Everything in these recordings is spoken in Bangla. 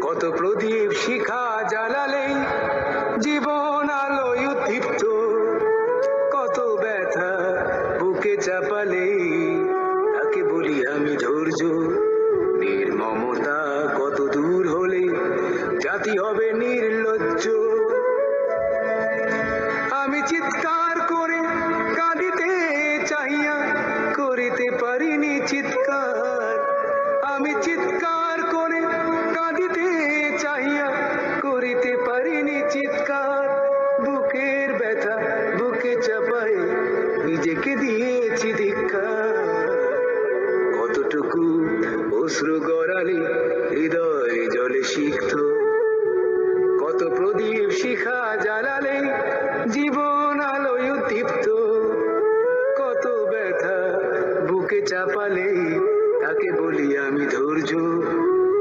কত প্রদীপ শিখা জ্বালালে জীবন আলোয় উদ্দীপ্ত, কত ব্যথা বুকে চাপালে তাকে বলি আমি ধৈর্য। নির্মমতা কত দূর হলে জাতি হবে নির্লজ্জ। আমি চিৎকার করে কাঁদিতে চাহিয়া করিতে পারিনি চিৎকার। আমি চিৎকার করে কাঁদিতে চাহিয়া করিতে পারিনি চিৎকার। বুকের ব্যথা বুকে চাপাই নিজেকে দিয়েছি ধিক্কার। কতটুকু অশ্রু গড়ালে হৃদয় জলে সিক্ত, কত প্রদীপ শিখা জ্বালালে জীবন আলোয় উদ্দীপ্ত, কত ব্যথা বুকে চাপালে তাকে বলি আমি ধৈর্য।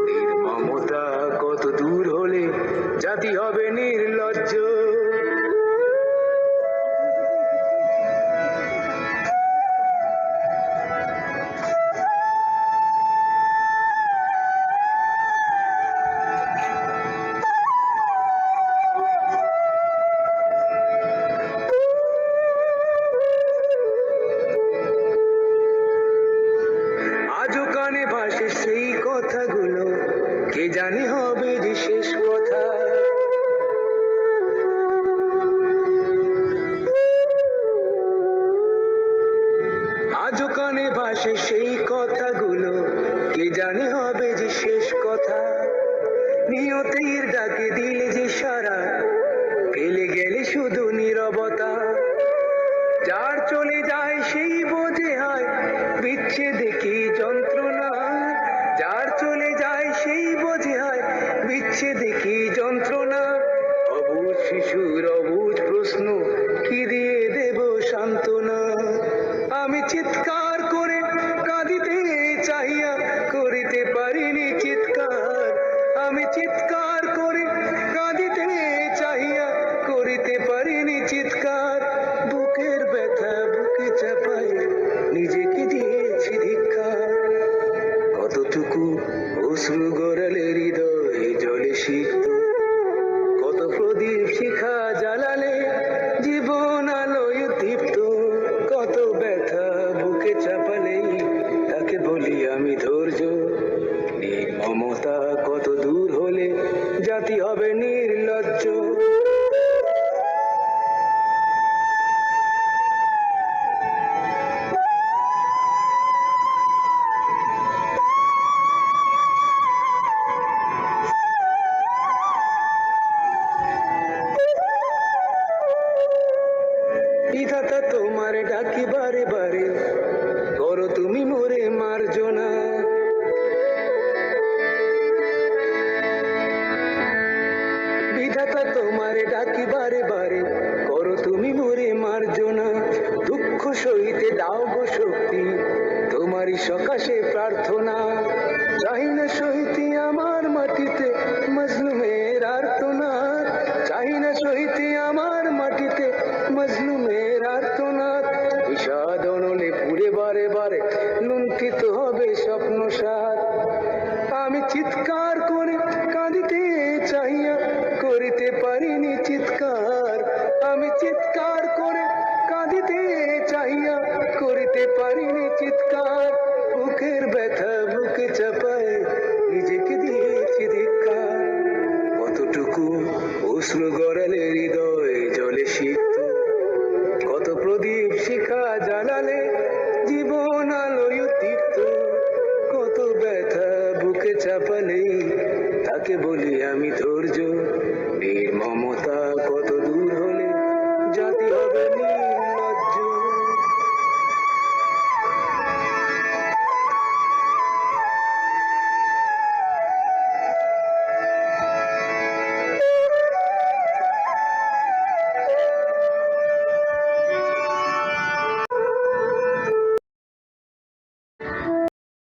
নির্মমতা কত দূর হলে জাতি হবে নির্লজ্জ। আজও কানে ভাসে সেই কথাগুলো, কে জানে হবে যে শেষ কথা। আজও কানে ভাসে সেই কথাগুলো, কে জানে হবে যে শেষ কথা। নিয়তির ডাকে দিলে যে সারা, ফেলে গেলে শুধু নীরবতা। যার চলে যায় সেই বোঝে হয় বিচ্ছেদে কি যন্ত্রণা। যার চলে যায় সেই বোঝে হয় বিচ্ছেদে কি যন্ত্রণা। অবুঝ শিশুর অবুঝ প্রশ্ন, কি দিয়ে দেব সান্ত্বনা। আমি চিৎকার করে কাঁদিতে চাহিয়া করিতে পারিনি চিৎকার। আমি চিৎকার করে কাঁদিতে চাহিয়া করিতে পারিনি চিৎকার। বুকের ব্যথা বুকে চাপাই নিজেকে দিয়েছি ধিক্কার। কতটুকু অশ্রু গড়ালে হৃদয় জলে সিক্ত, কত প্রদীপ শিখা জ্বালালে জীবন আলোয় উদ্দীপ্ত, কত ব্যথা বুকে চাপালে তাকে বলি আমি ধৈর্য। নির্মমতা কত দূর হলে জাতি হবে নির্লজ্জ। বিধাতা তোমার ডাকি বারে বারে, করো তুমি মোরে মার্জনা। বিধাতা তোমার ডাকি বারে বারে, করো তুমি মোরে মার্জনা। দুঃখ সইতে দাও গো শক্তি, তোমারই সকাশে প্রার্থনা। চাই না সইতে আমার মাটিতে মজলুমের আর্তনাদ। চাই না সইতে আমার মাটিতে মজলুমের আর্তনাদ। বিষাদ অনলে পুড়ে বারে বারে লুণ্ঠিত হবে স্বপ্ন সার। আমি চিৎকার করে কাঁদিতে চাহিয়া করিতে পারিনি চিৎকার। আমি চিৎকার করে কাঁদিতে চাহিয়া করিতে পারিনি চিৎকার। বুকের ব্যথা বুকে চাপায় নিজেকে দিয়েছি ধিক্কার। কতটুকু অশ্রু গড়ালে হৃদয় জলে সিক্ত, কত প্রদীপ শিখা জ্বালালে জীবন আলোয় উদ্দীপ্ত, কত ব্যথা বুকে চাপালে তাকে বলি আমি ধৈর্য। নির্মমতা